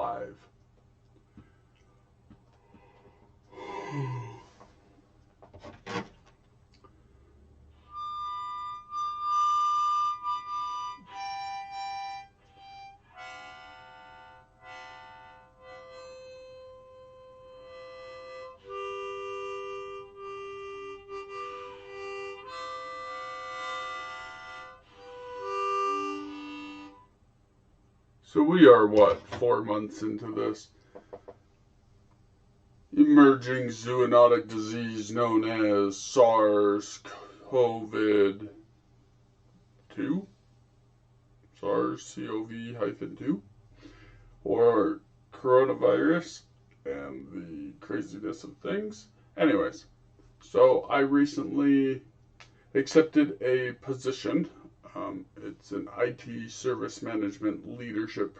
live. So we are, 4 months into this emerging zoonotic disease known as SARS-CoV-2? SARS-CoV-2? Or coronavirus and the craziness of things. Anyways, so I recently accepted a position. It's an IT service management leadership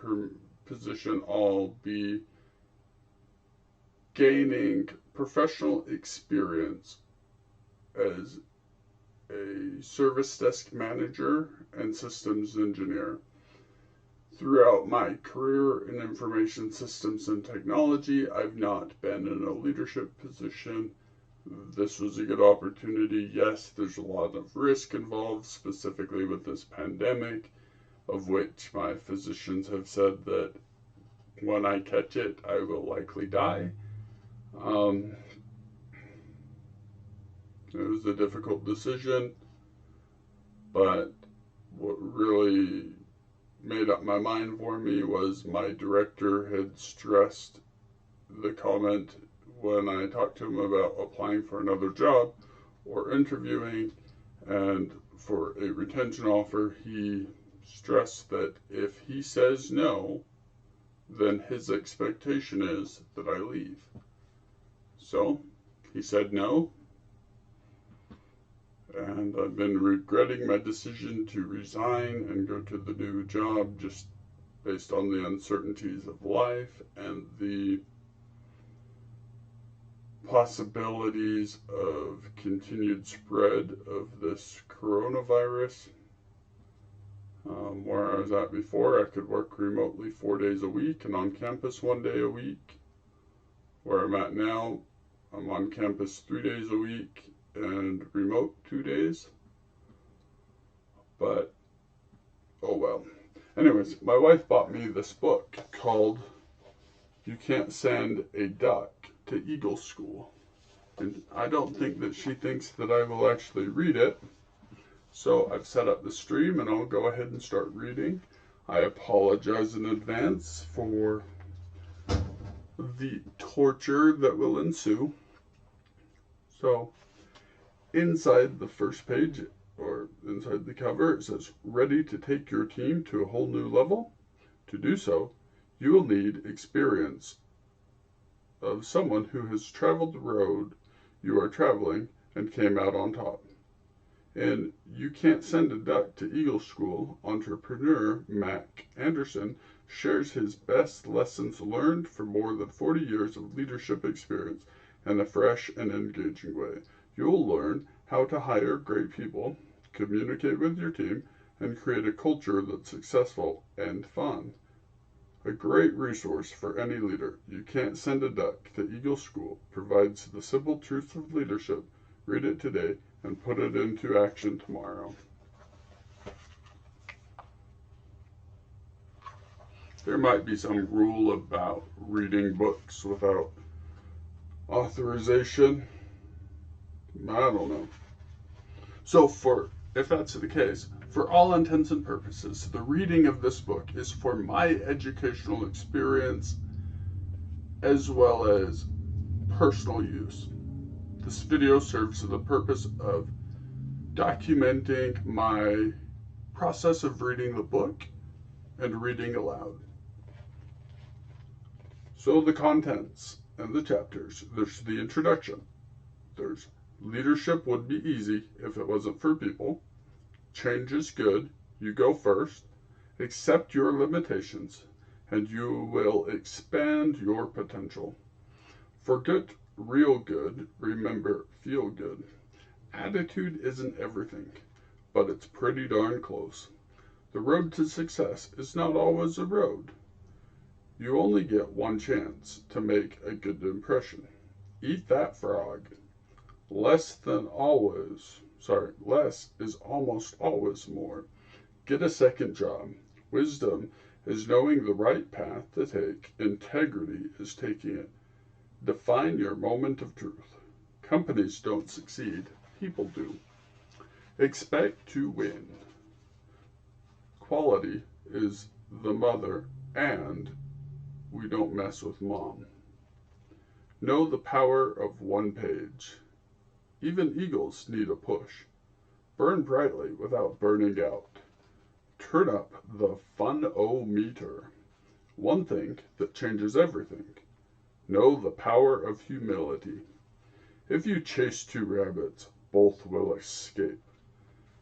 position. I'll be gaining professional experience as a service desk manager and systems engineer. Throughout my career in information systems and technology, I've not been in a leadership position. This was a good opportunity. Yes, there's a lot of risk involved, specifically with this pandemic, of which my physicians have said that when I catch it, I will likely die. It was a difficult decision, but what really made up my mind for me was my director had stressed the comment when I talked to him about applying for another job or interviewing, and for a retention offer, he stressed that if he says no, then his expectation is that I leave. So he said no, and I've been regretting my decision to resign and go to the new job just based on the uncertainties of life and the possibilities of continued spread of this coronavirus. Where I was at before, I could work remotely 4 days a week and on campus 1 day a week. Where I'm at now, I'm on campus 3 days a week and remote 2 days. But, oh well. Anyways, my wife bought me this book called You Can't Send a Duck to Eagle School. And I don't think that she thinks that I will actually read it. So I've set up the stream and I'll go ahead and start reading. I apologize in advance for the torture that will ensue. So inside the first page, or inside the cover, it says, ready to take your team to a whole new level? To do so, you will need experience of someone who has traveled the road you are traveling and came out on top. And You Can't Send a Duck to Eagle School, entrepreneur Mac Anderson shares his best lessons learned from more than 40 years of leadership experience in a fresh and engaging way. You'll learn how to hire great people, communicate with your team, and create a culture that's successful and fun. A great resource for any leader, You Can't Send a Duck to Eagle School provides the simple truths of leadership. Read it today and put it into action tomorrow. There might be some rule about reading books without authorization. I don't know. So if that's the case, for all intents and purposes, the reading of this book is for my educational experience as well as personal use. This video serves the purpose of documenting my process of reading the book and reading aloud. So the contents and the chapters. There's the introduction. There's leadership would be easy if it wasn't for people. Change is good. You go first. Accept your limitations, and you will expand your potential. Forget real good. Remember, feel good. Attitude isn't everything, but it's pretty darn close. The road to success is not always a road. You only get one chance to make a good impression. Eat that frog. Less is almost always more. Get a second job. Wisdom is knowing the right path to take. Integrity is taking it. Define your moment of truth. Companies don't succeed, people do. Expect to win. Quality is the mother, and we don't mess with mom. Know the power of one page. Even eagles need a push. Burn brightly without burning out. Turn up the fun-o-meter. One thing that changes everything. Know the power of humility. If you chase two rabbits, both will escape.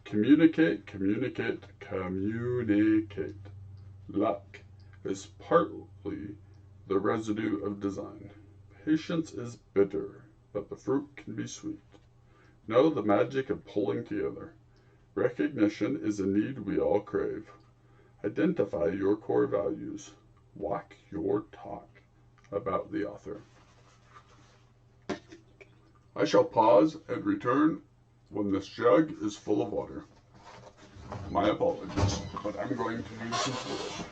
Communicate, communicate, communicate. Luck is partly the residue of design. Patience is bitter, but the fruit can be sweet. Know the magic of pulling together. Recognition is a need we all crave. Identify your core values. Walk your talk about the author. I shall pause and return when this jug is full of water. My apologies, but I'm going to need some fluid.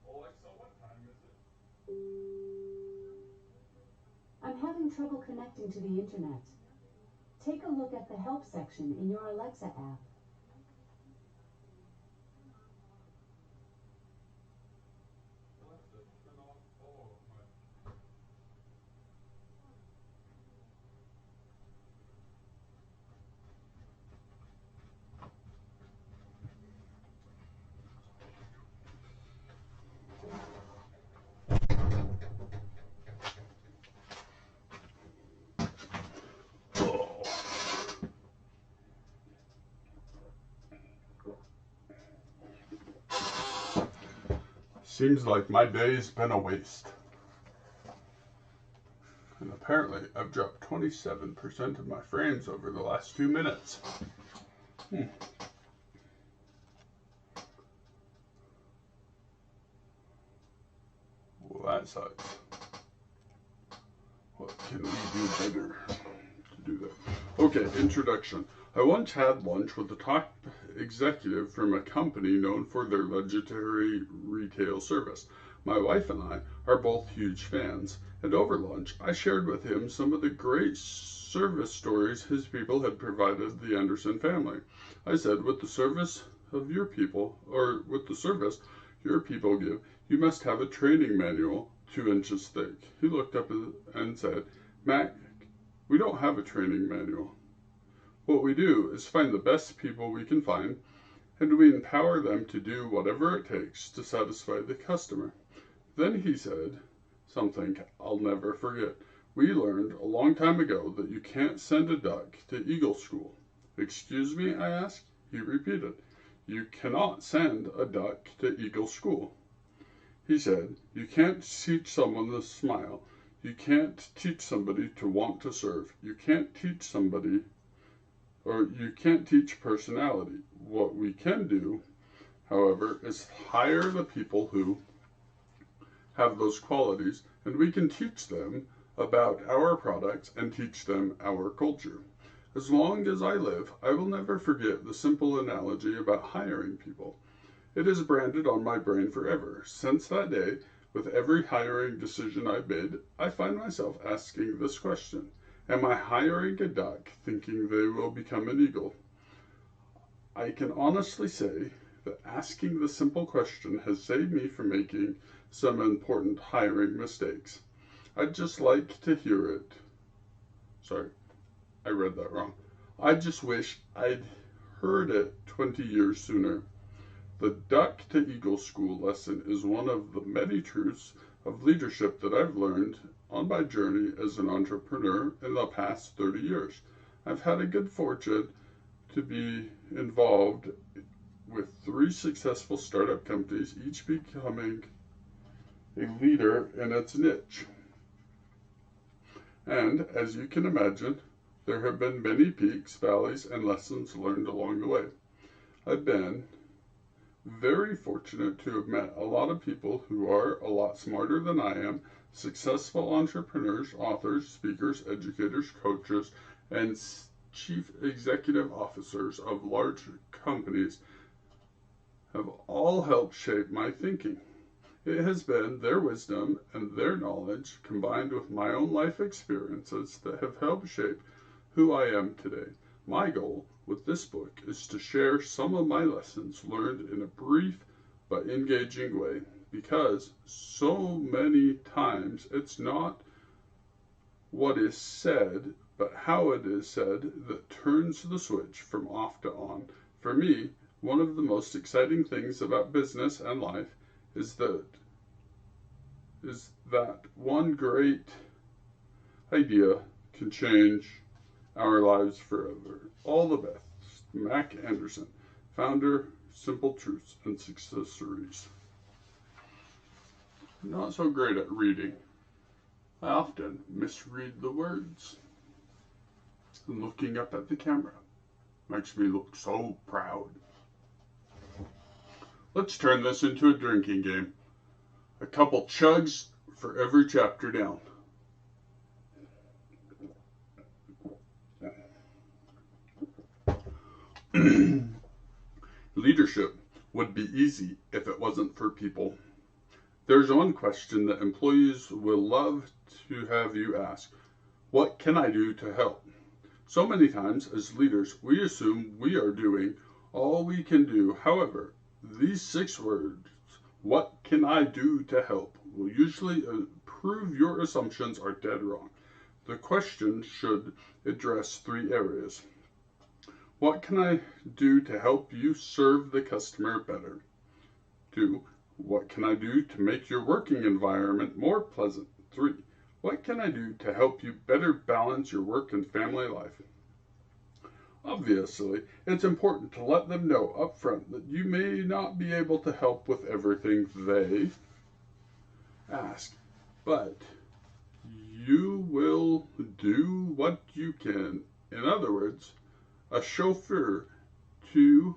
Alexa, what time is it? I'm having trouble connecting to the internet. Take a look at the help section in your Alexa app. Alexa, turn off. Oh, my. Oh. Seems like my day's been a waste. And apparently, I've dropped 27% of my frames over the last 2 minutes. Well, that sucks. What can we do better to do that? Okay, introduction. I once had lunch with a top executive from a company known for their legendary retail service. My wife and I are both huge fans, and over lunch I shared with him some of the great service stories his people had provided the Anderson family. I said, with the service your people give, you must have a training manual 2 inches thick. He looked up and said, Mac, we don't have a training manual. What we do is find the best people we can find, and we empower them to do whatever it takes to satisfy the customer. Then he said something I'll never forget. We learned a long time ago that you can't send a duck to Eagle School. Excuse me, I asked. He repeated, you cannot send a duck to Eagle School. He said, you can't teach someone to smile. You can't teach somebody to want to serve. You can't teach personality. What we can do, however, is hire the people who have those qualities, and we can teach them about our products and teach them our culture. As long as I live, I will never forget the simple analogy about hiring people. It is branded on my brain forever. Since that day, with every hiring decision I made, I find myself asking this question. Am I hiring a duck thinking they will become an eagle? I can honestly say that asking the simple question has saved me from making some important hiring mistakes. I'd just like to hear it. Sorry, I read that wrong. I just wish I'd heard it 20 years sooner. The Duck to Eagle School lesson is one of the many truths of leadership that I've learned on my journey as an entrepreneur in the past 30 years. I've had a good fortune to be involved with 3 successful startup companies, each becoming a leader in its niche. And as you can imagine, there have been many peaks, valleys, and lessons learned along the way. I've been very fortunate to have met a lot of people who are a lot smarter than I am, successful entrepreneurs, authors, speakers, educators, coaches, and chief executive officers of large companies have all helped shape my thinking. It has been their wisdom and their knowledge combined with my own life experiences that have helped shape who I am today. My goal with this book is to share some of my lessons learned in a brief but engaging way, because so many times it's not what is said, but how it is said that turns the switch from off to on. For me, one of the most exciting things about business and life is that one great idea can change our lives forever. All the best. Mac Anderson, founder, Simple Truths and Successories. I'm not so great at reading. I often misread the words. And looking up at the camera makes me look so proud. Let's turn this into a drinking game. A couple chugs for every chapter down. Leadership would be easy if it wasn't for people. There's one question that employees will love to have you ask. What can I do to help? So many times as leaders, we assume we are doing all we can do. However, these 6 words, what can I do to help, will usually prove your assumptions are dead wrong. The question should address 3 areas. What can I do to help you serve the customer better? 2. What can I do to make your working environment more pleasant? 3. What can I do to help you better balance your work and family life? Obviously, it's important to let them know up front that you may not be able to help with everything they ask, but you will do what you can. In other words, a chauffeur to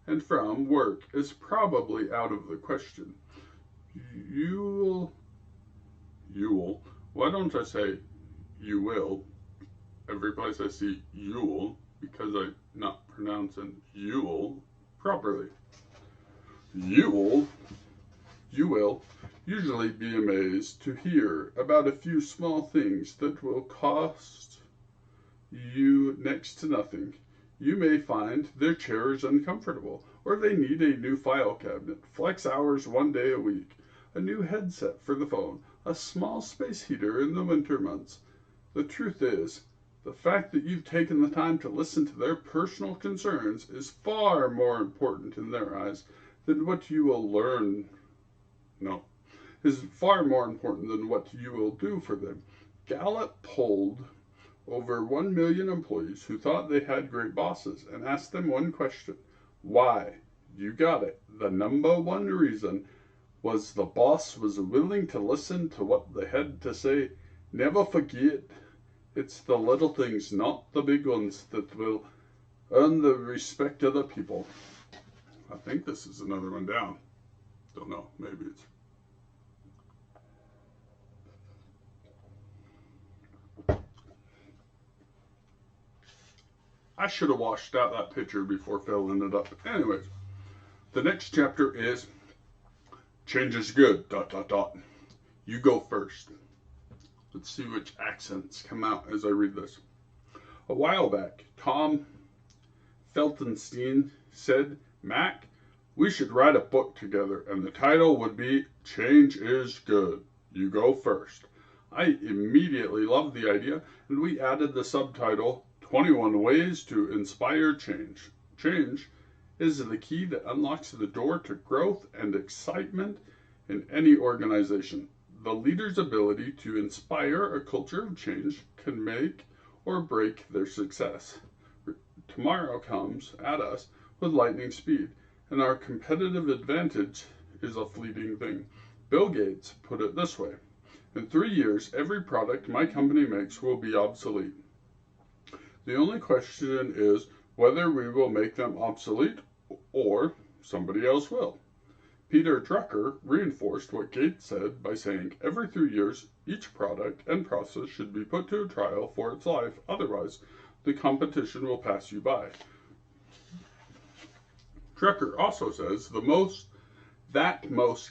and from work is probably out of the question. You will, why don't I say you will? Every place I see you'll, because I'm not pronouncing you'll properly. You will usually be amazed to hear about a few small things that will cost you next to nothing. You may find their chair is uncomfortable, or they need a new file cabinet, flex hours 1 day a week, a new headset for the phone, a small space heater in the winter months. The truth is, the fact that you've taken the time to listen to their personal concerns is far more important in their eyes than what you will learn. Is far more important than what you will do for them. Gallup polled over 1 million employees who thought they had great bosses and asked them one question. Why? You got it. The number one reason was the boss was willing to listen to what they had to say. Never forget, it's the little things, not the big ones, that will earn the respect of the people. I think this is another one down. Don't know. Maybe it's... I should have washed out that picture before filling it up. Anyways, the next chapter is change is good, ... You go first. Let's see which accents come out as I read this. A while back, Tom Feltenstein said, Mac, we should write a book together, and the title would be Change is Good. You go first. I immediately loved the idea, and we added the subtitle, 21 Ways to Inspire Change. Change is the key that unlocks the door to growth and excitement in any organization. The leader's ability to inspire a culture of change can make or break their success. Tomorrow comes at us with lightning speed, and our competitive advantage is a fleeting thing. Bill Gates put it this way: in 3 years, every product my company makes will be obsolete. The only question is whether we will make them obsolete or somebody else will. Peter Drucker reinforced what Gates said by saying, every 3 years, each product and process should be put to a trial for its life, otherwise the competition will pass you by. Drucker also says most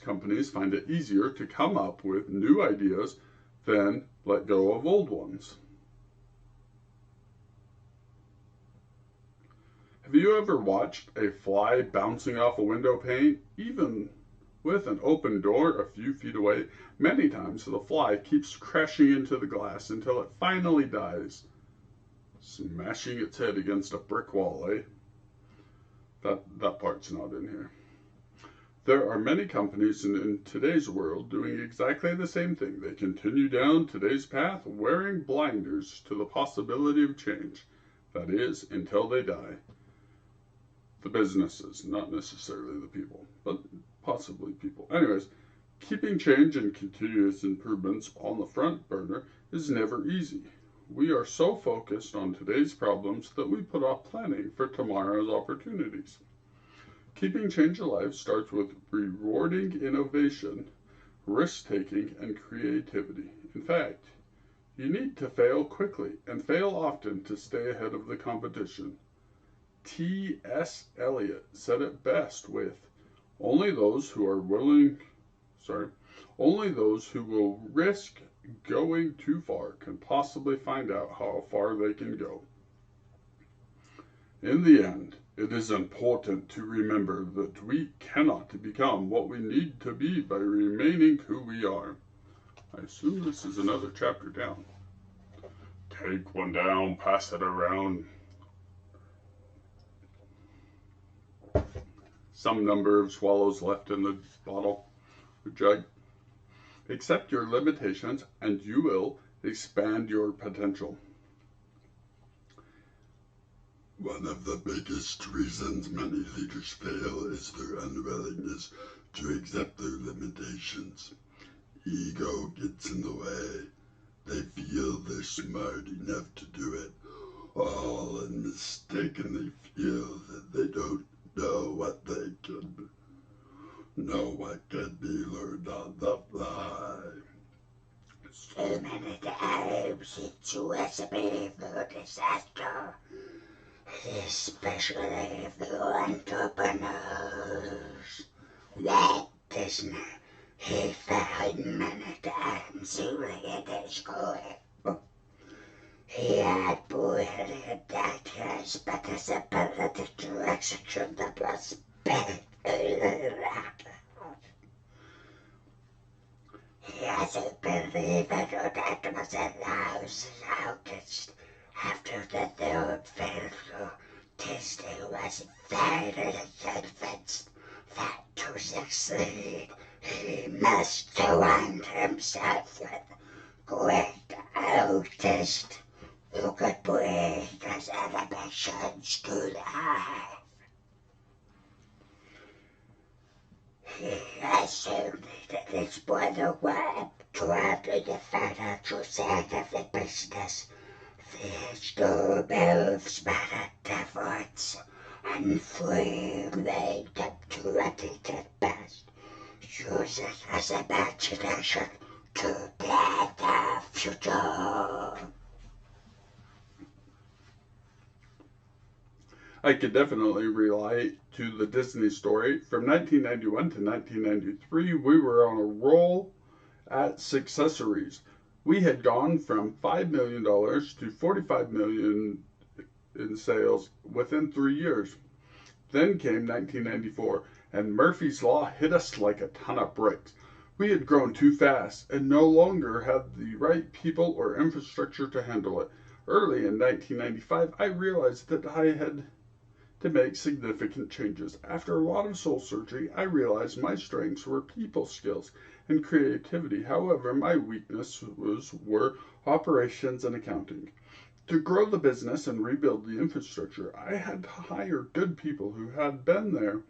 companies find it easier to come up with new ideas than let go of old ones. Have you ever watched a fly bouncing off a window pane, even with an open door a few feet away? Many times the fly keeps crashing into the glass until it finally dies, smashing its head against a brick wall, eh? That part's not in here. There are many companies in today's world doing exactly the same thing. They continue down today's path wearing blinders to the possibility of change. That is, until they die. The businesses, not necessarily the people, but possibly people. Anyways, keeping change and continuous improvements on the front burner is never easy. We are so focused on today's problems that we put off planning for tomorrow's opportunities. Keeping change alive starts with rewarding innovation, risk-taking, and creativity. In fact, you need to fail quickly and fail often to stay ahead of the competition. T.S. Eliot said it best with, only those who will risk going too far can possibly find out how far they can go. In the end, it is important to remember that we cannot become what we need to be by remaining who we are. I assume this is another chapter down. Take one down, pass it around. Some number of swallows left in the bottle or jug. Accept your limitations and you will expand your potential. One of the biggest reasons many leaders fail is their unwillingness to accept their limitations. Ego gets in the way. They feel they're smart enough to do it all and mistakenly feel that they don't know what they can be learned on the fly. So many times it's a recipe for disaster, especially for entrepreneurs. That doesn't he found many times during his career. He had brilliant ideas, but his ability to execute them was bad. He has a believer that was announced August after the third failure. Disney was finally convinced that to succeed, he must surround himself with great artists who could bring his animations to life. He assumed that his brother Webb trapped in the financial side of the business. These two moves made a difference, and Free made them ready to best, using his imagination to plan the future. I could definitely relate to the Disney story. From 1991 to 1993, we were on a roll at Successories. We had gone from $5 million to $45 million in sales within 3 years. Then came 1994, and Murphy's Law hit us like a ton of bricks. We had grown too fast and no longer had the right people or infrastructure to handle it. Early in 1995, I realized that I had to make significant changes. After a lot of soul surgery, I realized my strengths were people skills and creativity. However, my weaknesses were operations and accounting. To grow the business and rebuild the infrastructure, I had to hire good people who had been there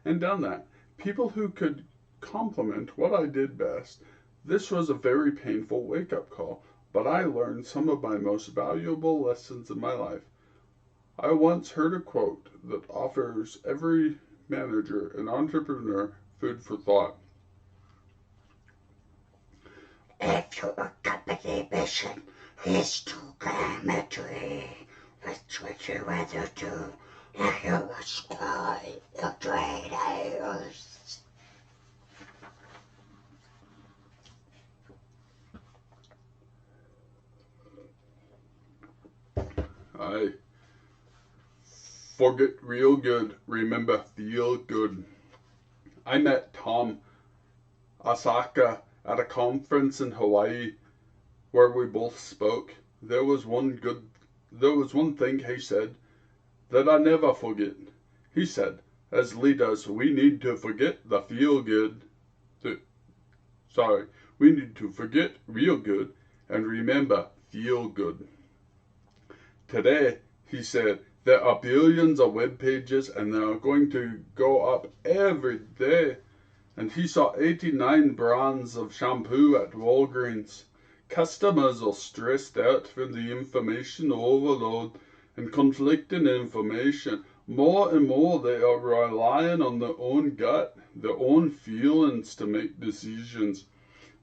and done that. People who could complement what I did best. This was a very painful wake-up call, but I learned some of my most valuable lessons in my life. I once heard a quote that offers every manager and entrepreneur food for thought. If your company mission is to geometry, which would you rather do? If you destroy the traders? I forget real good, remember feel good. I met Tom Osaka at a conference in Hawaii where we both spoke. There was one thing he said that I never forget. He said, as leaders, we need to forget the feel good. We need to forget real good and remember feel good. Today, he said, there are billions of web pages and they are going to go up every day. And he saw 89 brands of shampoo at Walgreens. Customers are stressed out from the information overload and conflicting information. More and more they are relying on their own gut, their own feelings to make decisions.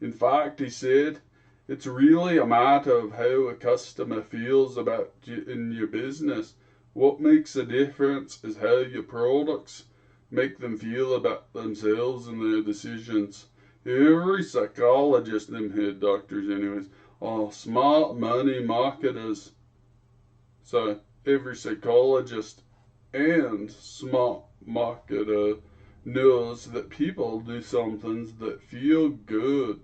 In fact, he said, it's really a matter of how a customer feels about you in your business. What makes a difference is how your products make them feel about themselves and their decisions. Every psychologist, them head doctors anyways, are smart money marketers. So every psychologist and smart marketer knows that people do some things that feel good.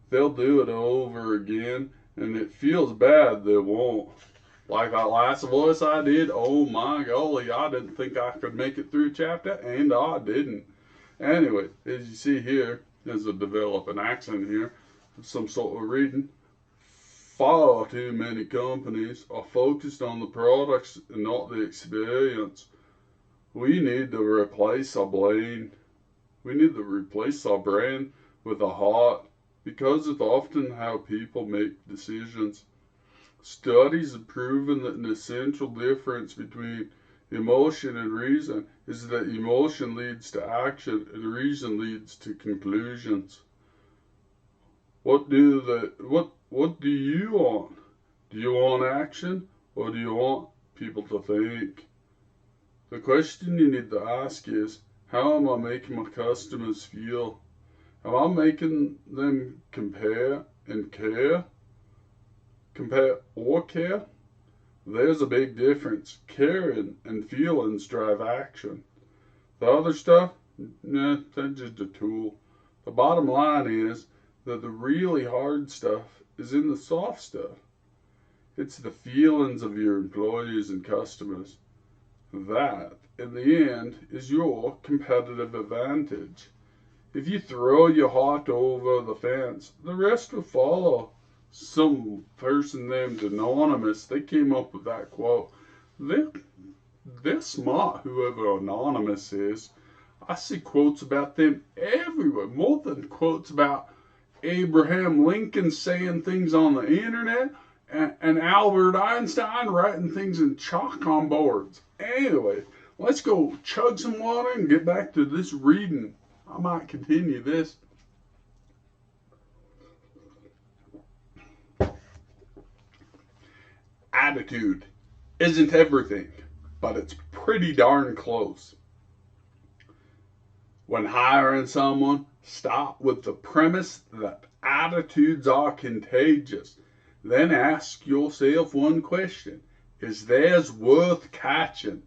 They'll do it over again, and it feels bad they won't. Like that last voice I did, oh my golly, I didn't think I could make it through chapter, and I didn't. Anyway, as you see here, there's a developing accent here, some sort of reading. Far too many companies are focused on the products and not the experience. We need to replace our brain. We need to replace our brain with a heart, because it's often how people make decisions. Studies have proven that an essential difference between emotion and reason is that emotion leads to action and reason leads to conclusions. What do you want? Do you want action or do you want people to think? The question you need to ask is, how am I making my customers feel? Am I making them compare and care? Compare or care? There's a big difference. Caring and feelings drive action. The other stuff, nah, that's just a tool. The bottom line is that the really hard stuff is in the soft stuff. It's the feelings of your employees and customers. That, in the end, is your competitive advantage. If you throw your heart over the fence, the rest will follow. Some person named Anonymous, they came up with that quote. They're smart, whoever Anonymous is. I see quotes about them everywhere, more than quotes about Abraham Lincoln saying things on the internet and Albert Einstein writing things in chalk on boards. Anyway, let's go chug some water and get back to this reading. I might continue this. Attitude isn't everything. but it's pretty darn close. When hiring someone, start with the premise that attitudes are contagious. Then ask yourself one question: is theirs worth catching?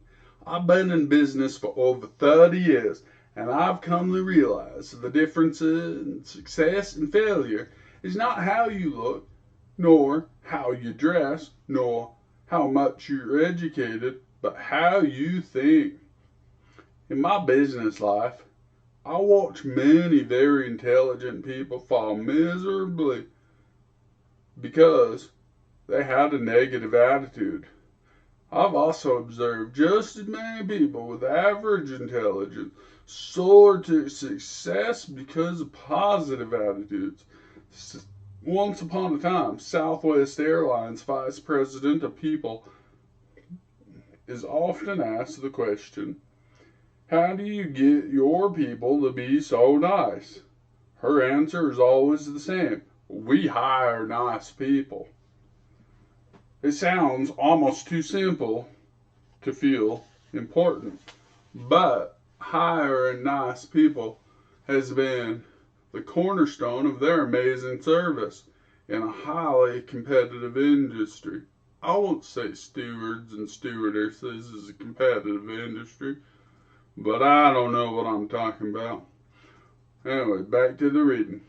I've been in business for over 30 years, and I've come to realize the difference in success and failure is not how you look, nor how you dress, nor how much you're educated, but how you think. In my business life, I watch many very intelligent people fall miserably because they had a negative attitude. I've also observed just as many people with average intelligence soar to success because of positive attitudes. Once upon a time, Southwest Airlines Vice President of People is often asked the question, how do you get your people to be so nice? Her answer is always the same: we hire nice people. It sounds almost too simple to feel important, but hiring nice people has been the cornerstone of their amazing service in a highly competitive industry. I won't say stewards and stewardesses is a competitive industry, but I don't know what I'm talking about. Anyway, back to the reading.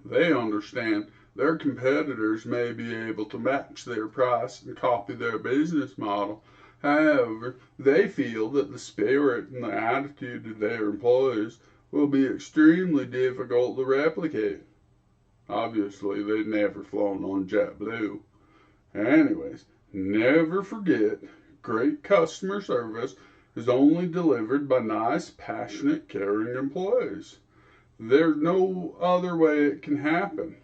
They understand their competitors may be able to match their price and copy their business model. However, they feel that the spirit and the attitude of their employees will be extremely difficult to replicate. Obviously, they've never flown on JetBlue. Anyways, never forget, great customer service is only delivered by nice, passionate, caring employees. There's no other way it can happen.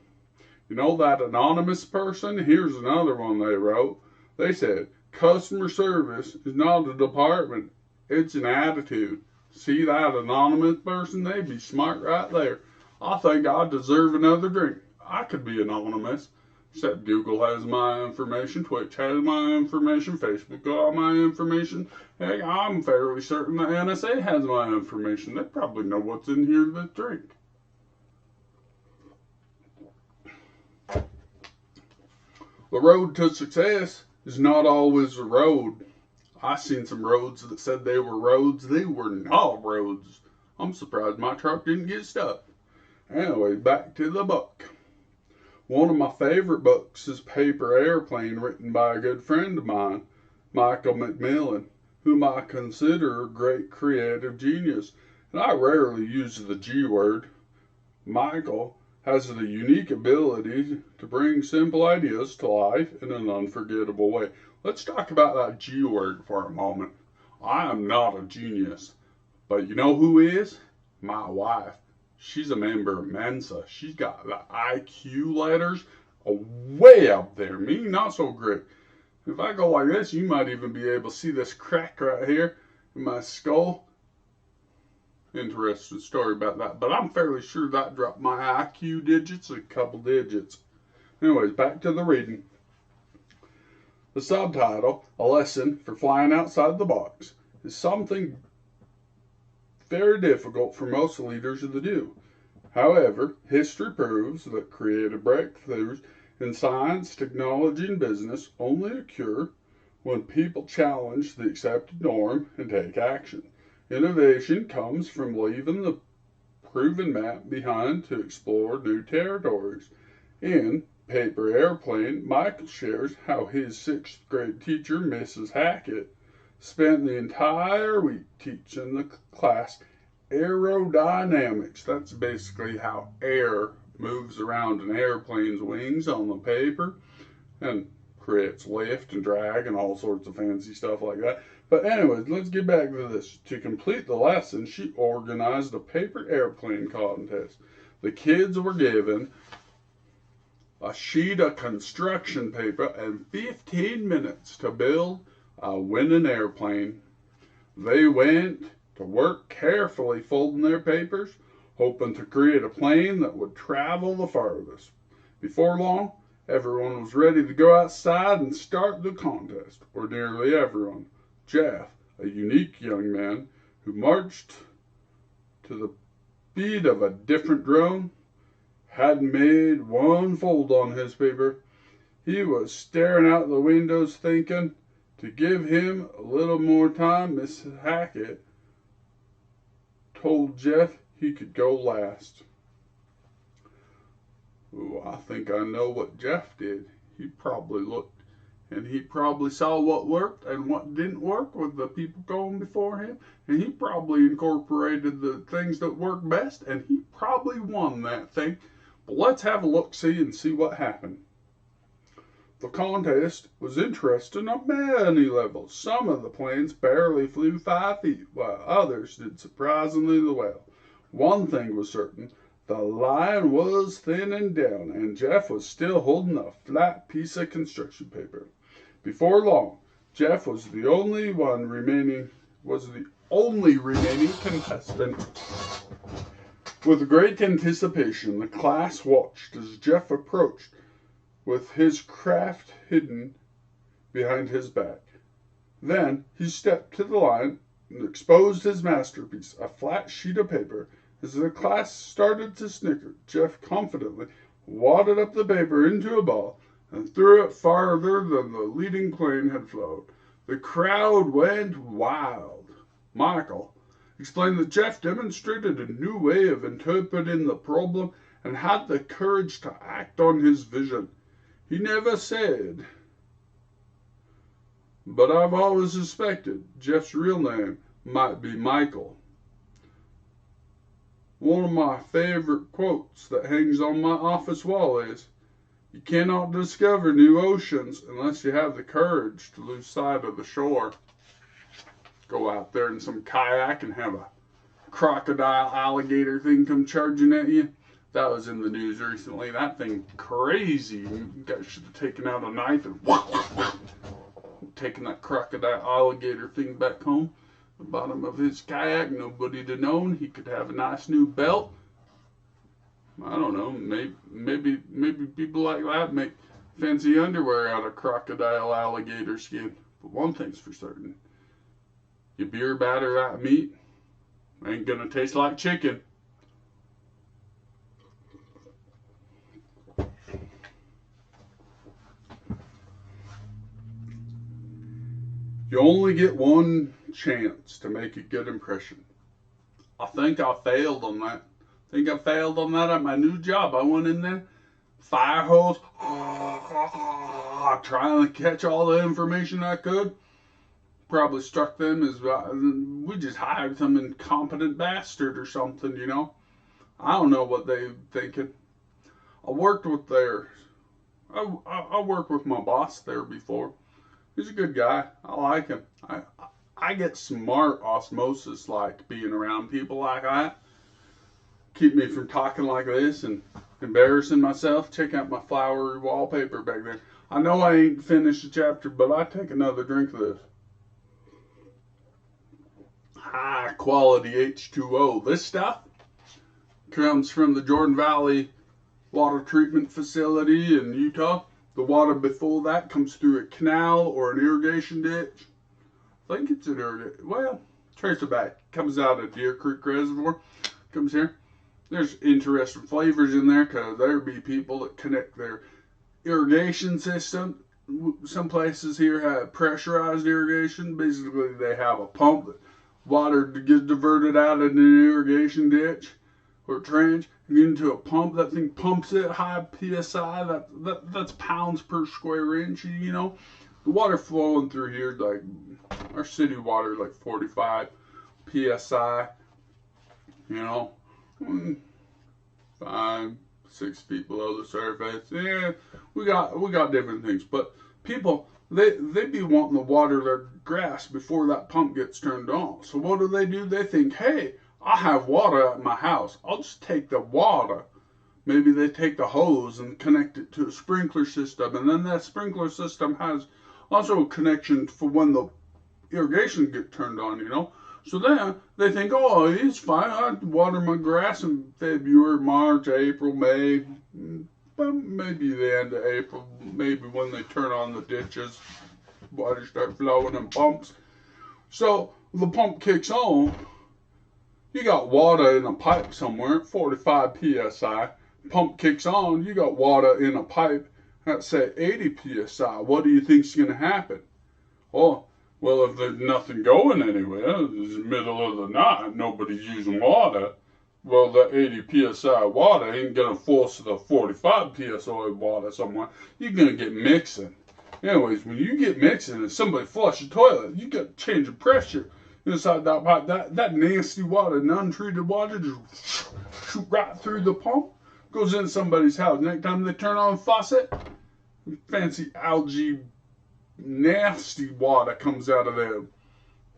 You know that anonymous person? Here's another one they wrote. They said, customer service is not a department, it's an attitude. See that anonymous person? They'd be smart right there. I think I deserve another drink. I could be anonymous. Except Google has my information, Twitch has my information, Facebook got my information. Heck, I'm fairly certain the NSA has my information. They probably know what's in here to drink. The road to success is not always a road. I seen some roads that said they were roads. They were not roads. I'm surprised my truck didn't get stuck. Anyway, back to the book. One of my favorite books is Paper Airplane, written by a good friend of mine, Michael McMillan, whom I consider a great creative genius. And I rarely use the G word. Michael has the unique ability to bring simple ideas to life in an unforgettable way. Let's talk about that G word for a moment. I am not a genius, but you know who is? My wife. She's a member of Mensa. She's got the IQ letters way up there. Me, not so great. If I go like this, you might even be able to see this crack right here in my skull. Interesting story about that. But I'm fairly sure that dropped my IQ digits a couple digits. Anyways, back to the reading. The subtitle, A Lesson for Flying Outside the Box, is something very difficult for most leaders to do. However, history proves that creative breakthroughs in science, technology, and business only occur when people challenge the accepted norm and take action. Innovation comes from leaving the proven map behind to explore new territories. In Paper Airplane, Michael shares how his 6th grade teacher, Mrs. Hackett, spent the entire week teaching the class aerodynamics. That's basically how air moves around an airplane's wings on the paper and creates lift and drag and all sorts of fancy stuff like that. But anyways, let's get back to this. To complete the lesson, she organized a paper airplane contest. The kids were given a sheet of construction paper and 15 minutes to build a winning airplane. They went to work carefully folding their papers, hoping to create a plane that would travel the farthest. Before long, everyone was ready to go outside and start the contest, or nearly everyone. Jeff, a unique young man who marched to the beat of a different drum, hadn't made one fold on his paper. He was staring out the windows thinking, to give him a little more time, Miss Hackett told Jeff he could go last. Ooh, I think I know what Jeff did. He probably looked and he probably saw what worked and what didn't work with the people going before him. And he probably incorporated the things that work best and he probably won that thing. But let's have a look-see and see what happened. The contest was interesting on many levels. Some of the planes barely flew 5 feet, while others did surprisingly well. One thing was certain, the line was thinning down, and Jeff was still holding a flat piece of construction paper. Before long, Jeff was the only remaining contestant. With great anticipation, the class watched as Jeff approached, with his craft hidden behind his back. Then he stepped to the line and exposed his masterpiece, a flat sheet of paper. As the class started to snicker, Jeff confidently wadded up the paper into a ball and threw it farther than the leading plane had flown. The crowd went wild. Michael explained that Jeff demonstrated a new way of interpreting the problem and had the courage to act on his vision. He never said, but I've always suspected Jeff's real name might be Michael. One of my favorite quotes that hangs on my office wall is, you cannot discover new oceans unless you have the courage to lose sight of the shore. Go out there in some kayak and have a crocodile alligator thing come charging at you. That was in the news recently. That thing crazy. You guys should have taken out a knife and taken that crocodile alligator thing back home. The bottom of his kayak, nobody to know. He could have a nice new belt. I don't know. Maybe people like that make fancy underwear out of crocodile alligator skin. But one thing's for certain: you beer batter that meat, ain't gonna taste like chicken. You only get one chance to make a good impression. I think I failed on that. At my new job. I went in there, fire hose, trying to catch all the information I could. Probably struck them as we just hired some incompetent bastard or something, you know. I don't know what they thinking. I worked with my boss there before. He's a good guy. I like him. I get smart osmosis like being around people like that. Keep me from talking like this and embarrassing myself. Check out my flowery wallpaper back there. I know I ain't finished the chapter, but I take another drink of this. High quality H2O. This stuff comes from the Jordan Valley Water Treatment Facility in Utah. The water before that comes through a canal or an irrigation ditch. I think it's an irrigation. Well, trace it back. Comes out of Deer Creek Reservoir. Comes here. There's interesting flavors in there because there be people that connect their irrigation system. Some places here have pressurized irrigation. Basically, they have a pump that water gets diverted out in an irrigation ditch or trench into a pump. That thing pumps it high psi. That's pounds per square inch. You know, the water flowing through here, like our city water, like 45 psi. You know, 5-6 feet below the surface. Yeah, we got different things, but people they be wanting to water their grass before that pump gets turned on. So what do? They think, hey, I have water at my house. I'll just take the water. Maybe they take the hose and connect it to a sprinkler system. And then that sprinkler system has also a connection for when the irrigation gets turned on, you know. So then they think, oh, it's fine. I water my grass in February, March, April, May. But maybe the end of April. Maybe when they turn on the ditches, water start flowing in pumps. So the pump kicks on. You got water in a pipe somewhere at 45 psi. Pump kicks on. You got water in a pipe at, say, 80 psi. What do you think's going to happen? Oh, well, if there's nothing going anywhere, it's the middle of the night, nobody's using water, well, the 80 psi water ain't going to force the 45 psi water somewhere. You're going to get mixing. Anyways, when you get mixing and somebody flush the toilet, you got to change the pressure inside that pipe. That nasty water, untreated water, just shoot right through the pump, goes in somebody's house. Next time they turn on the faucet, fancy algae, nasty water comes out of there.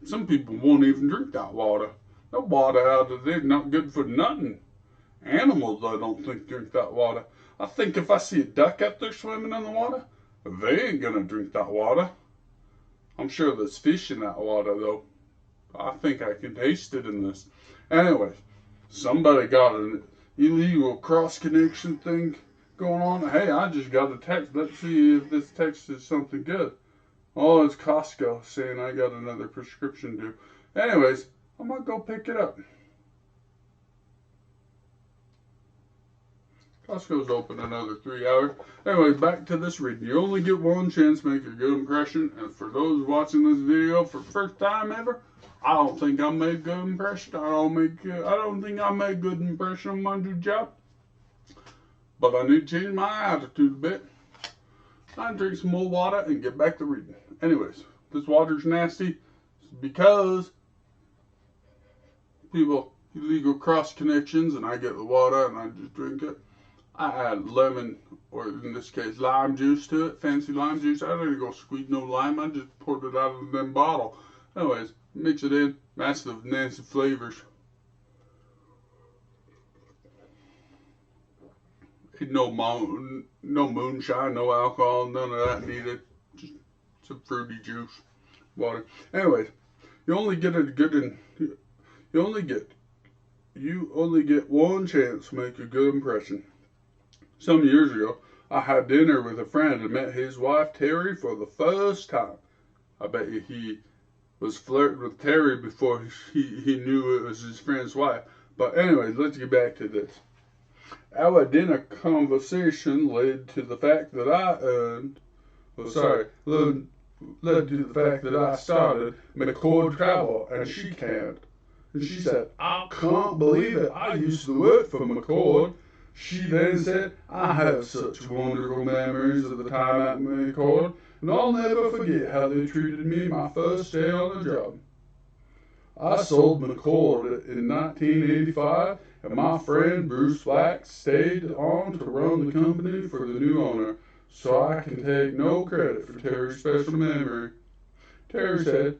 Some people won't even drink that water. That water out of there is not good for nothing. Animals, I don't think, drink that water. I think if I see a duck out there swimming in the water, they ain't gonna drink that water. I'm sure there's fish in that water, though. I think I can taste it in this. Anyways, somebody got an illegal cross-connection thing going on. Hey, I just got a text. Let's see if this text is something good. Oh, it's Costco saying I got another prescription due. Anyways, I'm going to go pick it up. Costco's open another 3 hours. Anyway, back to this reading. You only get one chance to make a good impression. And for those watching this video for the first time ever, I don't think I made a good impression. I don't think I made a good impression on my new job. But I need to change my attitude a bit. I drink some more water and get back to reading. Anyways, this water's nasty because people illegal cross connections, and I get the water and I just drink it. I add lemon, or in this case lime juice to it, fancy lime juice. I didn't go squeeze no lime, I just poured it out of the bottle. Anyways, mix it in, massive nasty flavors. No moonshine, no alcohol, none of that needed. Just some fruity juice, water. Anyways, you only get one chance to make a good impression. Some years ago, I had dinner with a friend and met his wife Terry for the first time. I bet you he was flirting with Terry before he knew it was his friend's wife. But anyways, let's get back to this. Our dinner conversation led to the fact that I started McCord Travel, and she can't. And she said, I can't believe it. I used to work for McCord. She then said, I have such wonderful memories of the time at McCord, and I'll never forget how they treated me my first day on the job. I sold McCord in 1985, and my friend Bruce Black stayed on to run the company for the new owner, so I can take no credit for Terry's special memory. Terry said,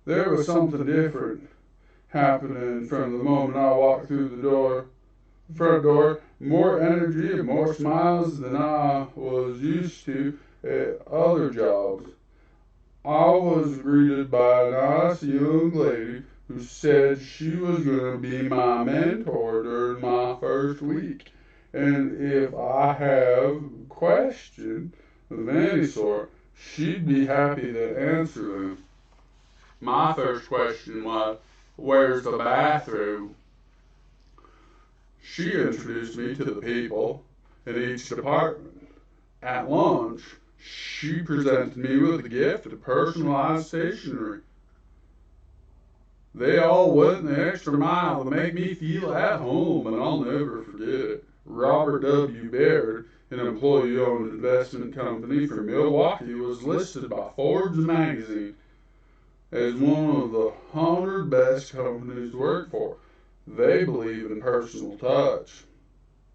there was something different happening from the moment I walked through the front door, more energy and more smiles than I was used to at other jobs. I was greeted by a nice young lady who said she was going to be my mentor during my first week, and if I have a question of any sort, she'd be happy to answer them. My first question was, where's the bathroom? She introduced me to the people in each department. At lunch, she presented me with a gift of personalized stationery. They all went the extra mile to make me feel at home, and I'll never forget it. Robert W. Baird, an employee-owned investment company from Milwaukee, was listed by Forbes magazine as one of the 100 best companies to work for. They believe in personal touch.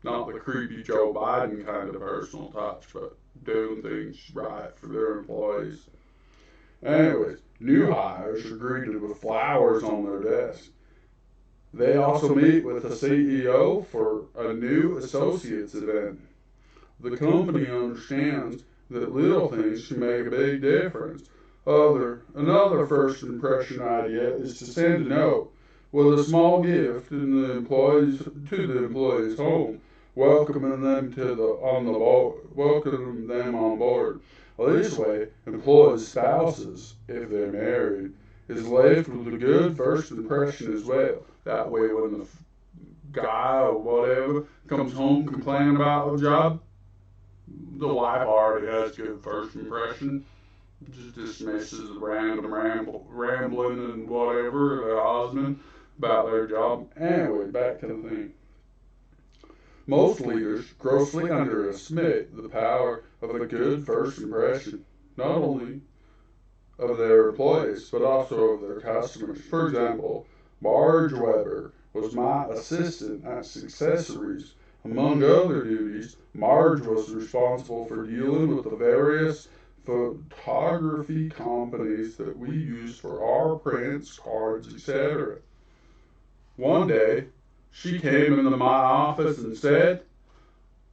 Not the creepy Joe Biden kind of personal touch, but doing things right for their employees. Anyways, new hires are greeted with flowers on their desk. They also meet with the CEO for a new associates event. The company understands that little things can make a big difference. Another first impression idea is to send a note with a small gift to the employee's home, welcoming them on board. Well, this way, employees' spouses, if they're married, is left with a good first impression as well. That way when the guy or whatever comes home complaining about a job, the wife already has good first impression. Just dismisses the random rambling and whatever of their husband about their job. Anyway, back to the thing. Most leaders grossly underestimate the power of a good first impression, not only of their employees, but also of their customers. For example, Marge Weber was my assistant at Successories. Among other duties, Marge was responsible for dealing with the various photography companies that we use for our prints, cards, etc. One day, she came into my office and said,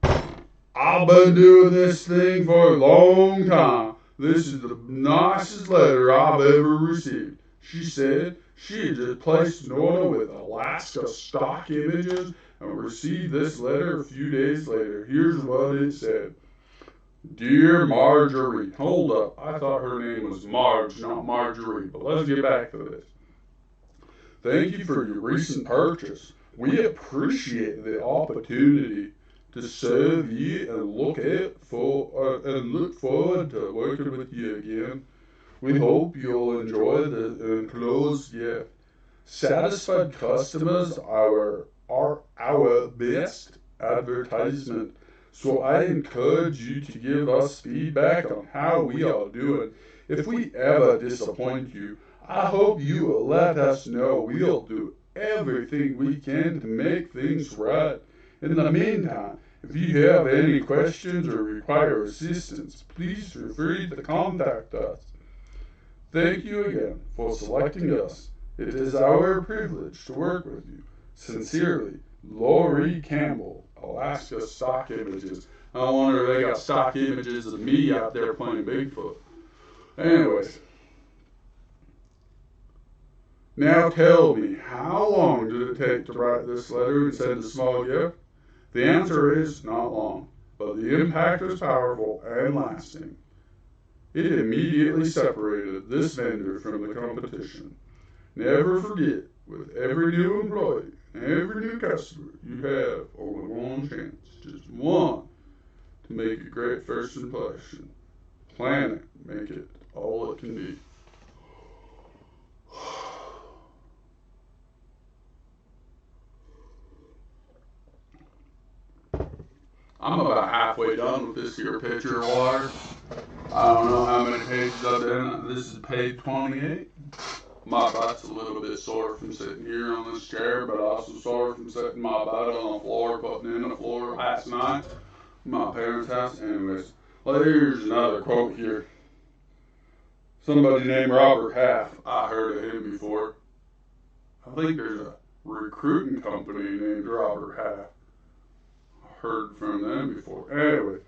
"I've been doing this thing for a long time. This is the nicest letter I've ever received." She said she had just placed an order with Alaska Stock Images and received this letter a few days later. Here's what it said. "Dear Marjorie," hold up, I thought her name was Marge, not Marjorie, but let's get back to this. "Thank you for your recent purchase. We appreciate the opportunity to serve you and look forward to working with you again. We hope you'll enjoy the enclosed gift. Satisfied customers are our best advertisement. So I encourage you to give us feedback on how we are doing. If we ever disappoint you, I hope you will let us know. We'll do everything we can to make things right. In the meantime, if you have any questions or require assistance, please feel free to contact us. Thank you again for selecting us. It is our privilege to work with you. Sincerely, Lori Campbell, Alaska Stock Images." I wonder if they got stock images of me out there playing Bigfoot. Anyways. Now tell me, how long did it take to write this letter and send a small gift? The answer is not long, but the impact was powerful and lasting. It immediately separated this vendor from the competition. Never forget, with every new employee, every new customer, you have only one chance, just one, to make a great first impression. Plan it, make it all it can be. I'm about halfway done with this here pitcher of water. I don't know how many pages I've done. This is page 28. My butt's a little bit sore from sitting here on this chair, but also sore from setting my butt on the floor, putting in the floor last night in my parents' house. Anyways, here's another quote here. Somebody named Robert Half. I heard of him before. I think there's a recruiting company named Robert Half. Heard from them before. Anyway,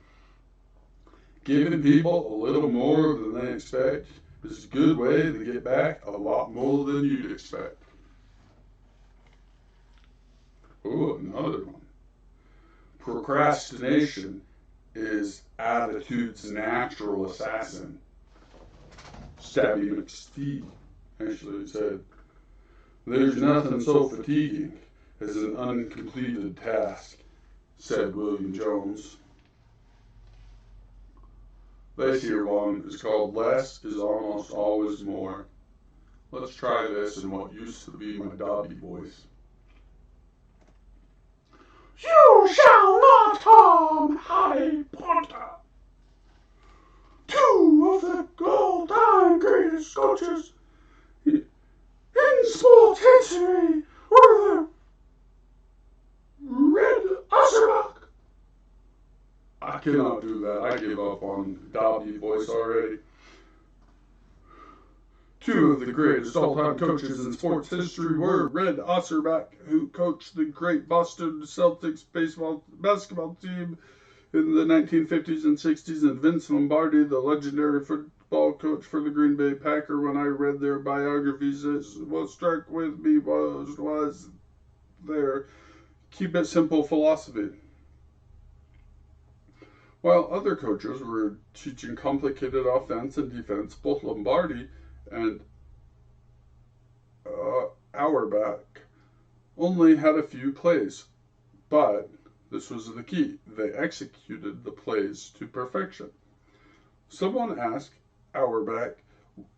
giving people a little more than they expect is a good way to get back a lot more than you'd expect. Ooh, another one. Procrastination is attitude's natural assassin. Stabby McStee actually said, "There's nothing so fatiguing as an uncompleted task," said William Jones. This here one is called "Less is Almost Always More." Let's try this in what used to be my Dobby voice. "You shall not harm Harry Potter. Two of the all-time greatest coaches in sports history were the Red Usserbuck." I cannot do that. I give up on Dobby voice already. Two of the greatest all-time coaches in sports history were Red Usserbuck, who coached the great Boston Celtics basketball team in the 1950s and 60s, and Vince Lombardi, the legendary football coach for the Green Bay Packers. When I read their biographies, what struck with me was their keep it simple philosophy. While other coaches were teaching complicated offense and defense, both Lombardi and Auerbach only had a few plays, but this was the key. They executed the plays to perfection. Someone asked Auerbach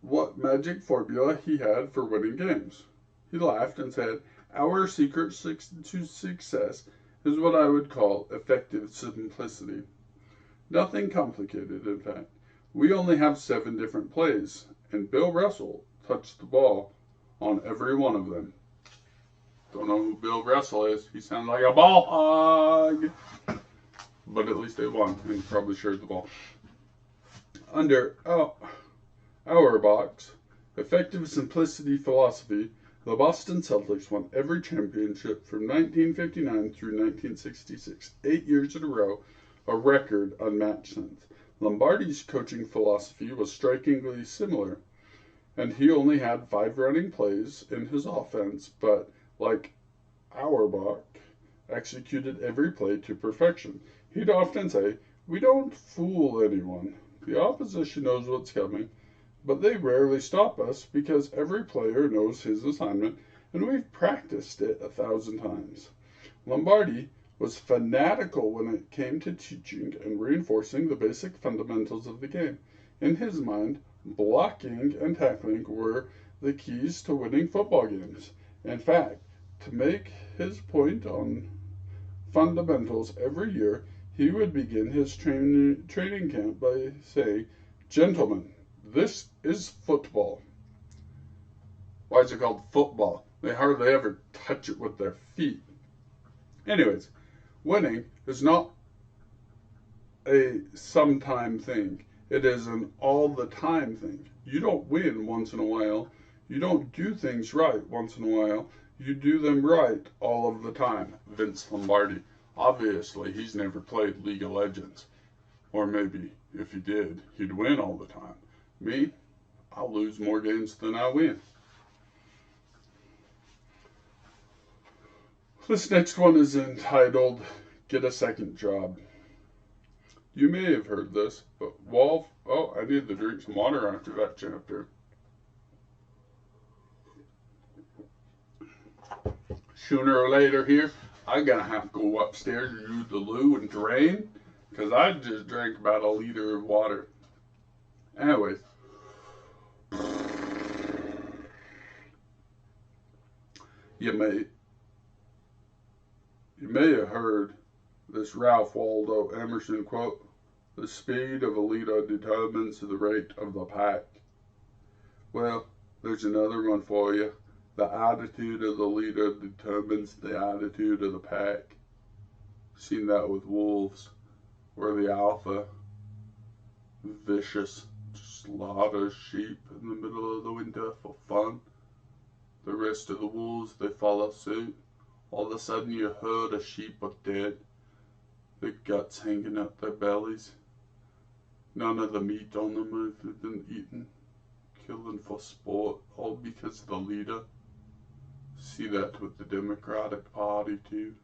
what magic formula he had for winning games. He laughed and said, "Our secret to success is what I would call effective simplicity. Nothing complicated, in fact. We only have 7 different plays, and Bill Russell touched the ball on every one of them." Don't know who Bill Russell is. He sounds like a ball hog. But at least they won and probably shared the ball. Under Auerbach's effective simplicity philosophy, the Boston Celtics won every championship from 1959 through 1966, 8 years in a row, a record unmatched since. Lombardi's coaching philosophy was strikingly similar, and he only had 5 running plays in his offense, but like Auerbach, executed every play to perfection. He'd often say, "We don't fool anyone. The opposition knows what's coming, but they rarely stop us because every player knows his assignment and we've practiced it 1,000 times." Lombardi was fanatical when it came to teaching and reinforcing the basic fundamentals of the game. In his mind, blocking and tackling were the keys to winning football games. In fact, to make his point on fundamentals every year, he would begin his training camp by saying, "Gentlemen, this is football." Why is it called football? They hardly ever touch it with their feet. Anyways, winning is not a sometime thing. It is an all the time thing. You don't win once in a while. You don't do things right once in a while. You do them right all of the time. Vince Lombardi. Obviously, he's never played League of Legends. Or maybe, if he did, he'd win all the time. Me, I'll lose more games than I win. This next one is entitled, "Get a Second Job." You may have heard this, but I need to drink some water after that chapter. Sooner or later here, I'm going to have to go upstairs and use the loo and drain, because I just drank about a liter of water. Anyways. You may have heard this Ralph Waldo Emerson quote, "The speed of a leader determines the rate of the pack." Well, there's another one for you. The attitude of the leader determines the attitude of the pack. Seen that with wolves, where the alpha, vicious, slaughters sheep in the middle of the winter for fun. The rest of the wolves, they follow suit. All of a sudden you herd of sheep are dead, the guts hanging out their bellies. None of the meat on them have been eaten. Killing for sport, all because of the leader. See that with the Democratic Party too.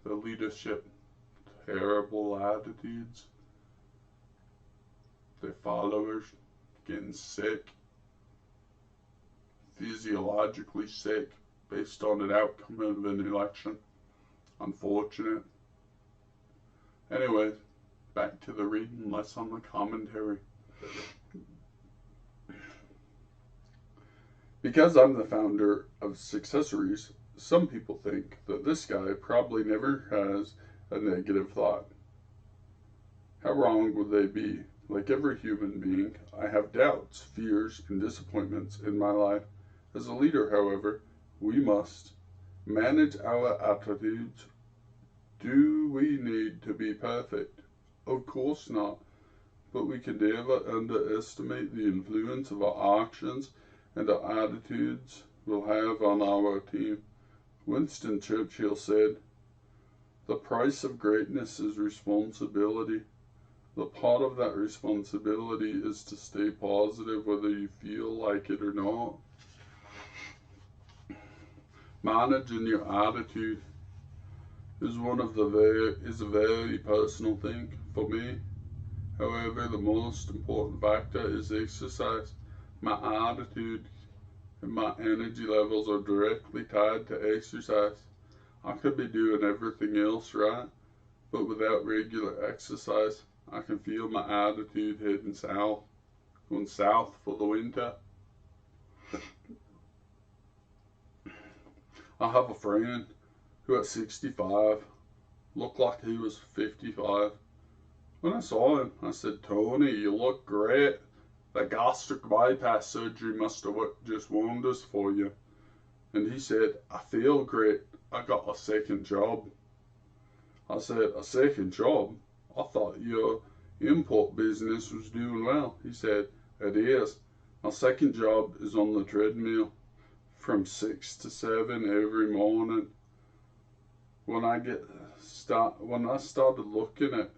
The leadership, terrible attitudes. Their followers getting sick, physiologically sick, based on an outcome of an election. Unfortunate. Anyway, back to the reading, less on the commentary. Because I'm the founder of Successories, some people think that this guy probably never has a negative thought. How wrong would they be? Like every human being, I have doubts, fears, and disappointments in my life. As a leader, however, we must manage our attitudes. Do we need to be perfect? Of course not. But we can never underestimate the influence of our actions and our attitudes will have on our team. Winston Churchill said, "The price of greatness is responsibility. The part of that responsibility is to stay positive whether you feel like it or not." Managing your attitude is a very personal thing for me. However, the most important factor is exercise. My attitude and my energy levels are directly tied to exercise. I could be doing everything else right, but without regular exercise, I can feel my attitude heading south, going south for the winter. I have a friend who at 65 looked like he was 55. When I saw him, I said, "Tony, you look great. That gastric bypass surgery must have worked just wonders for you." And he said, "I feel great. I got a second job." I said, "A second job? I thought your import business was doing well." He said, "It is. My second job is on the treadmill from 6 to 7 every morning." When I started looking at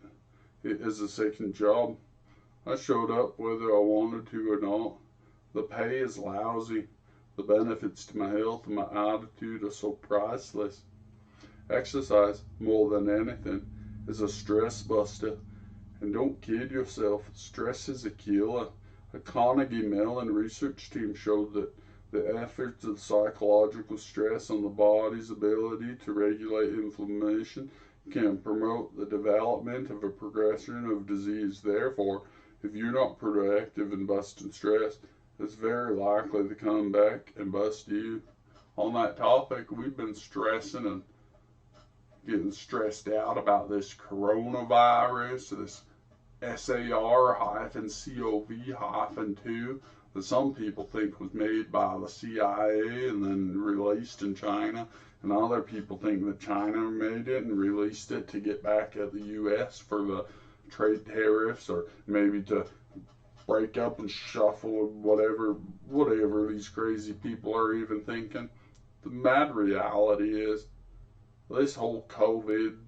it as a second job, I showed up whether I wanted to or not. The pay is lousy. The benefits to my health and my attitude are so priceless. Exercise, more than anything, is a stress buster. And don't kid yourself, stress is a killer. A Carnegie Mellon research team showed that the effects of psychological stress on the body's ability to regulate inflammation can promote the development of a progression of disease. Therefore, if you're not proactive in busting stress, it's very likely to come back and bust you. On that topic, we've been stressing and getting stressed out about this coronavirus, this SARS-CoV-2 that some people think was made by the CIA and then released in China, and other people think that China made it and released it to get back at the US for the trade tariffs, or maybe to break up and shuffle, whatever these crazy people are even thinking. The mad reality is this whole COVID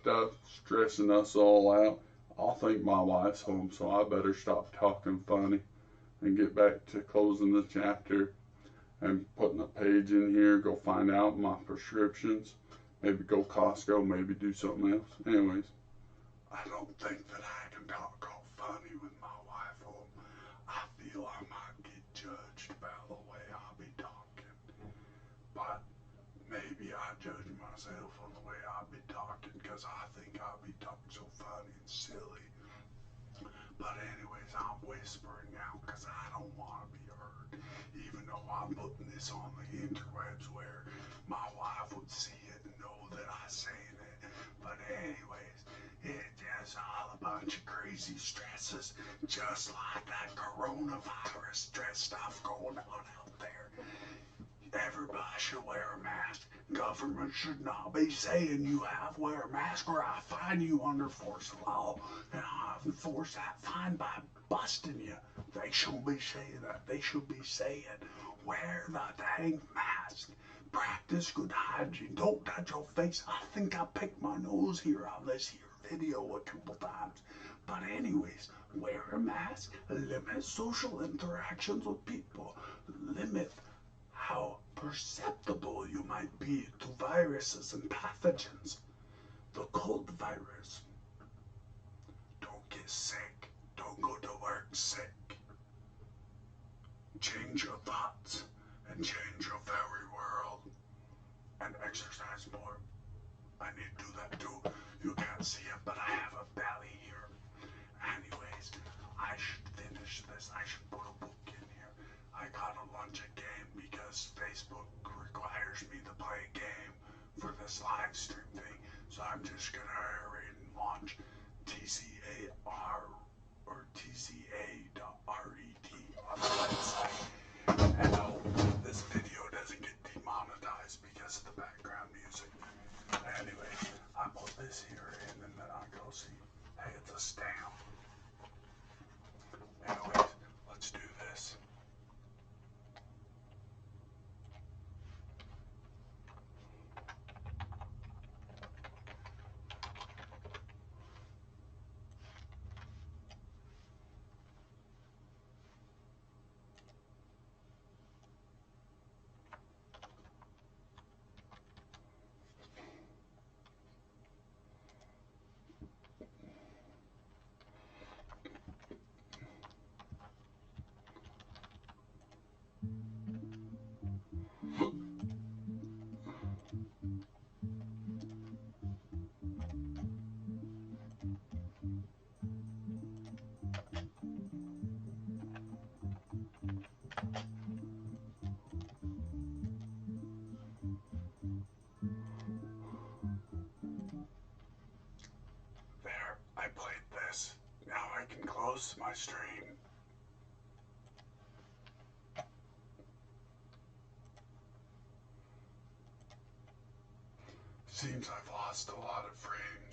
stuff stressing us all out. I think my wife's home, so I better stop talking funny and get back to closing the chapter and putting a page in here. Go find out my prescriptions. Maybe go Costco, maybe do something else. Anyways, I don't think that I can talk all funny with my wife home. I feel I might get judged about the way I be talking. But maybe I judge myself on the way I be talking, because I think I be talking so funny and silly. But anyways, I'm whispering now because I don't want to be heard, even though I'm putting this on the interwebs where my wife would see it and know that I saying it. But anyways, it's just all a bunch of crazy stresses, just like that coronavirus stress stuff going on out there. Everybody should wear a mask. Government should not be saying you have to wear a mask or I fine you under force of law, and I enforce that fine by busting you. They shouldn't be saying that. They should be saying, wear the dang mask. Practice good hygiene. Don't touch your face. I think I picked my nose here on this here video a couple times. But anyways, wear a mask. Limit social interactions with people. Limit how perceptible you might be to viruses and pathogens. The cold virus. Don't get sick. Don't go to work sick. Change your thoughts and change your very world. And exercise more. I need to do that too. You can't see it, but I have a belly here. Anyways, I should finish this. I should put a book in here. I gotta launch a game because Facebook requires me to play a game for this live stream thing. So I'm just gonna hurry and launch TCAR or TCA.RET on the website. And I hope this video doesn't get demonetized because of the background music. Anyway, I put this here in and then I go see, hey, it's a stamp. Anyways, let's do this. close to my stream. Seems I've lost a lot of frames.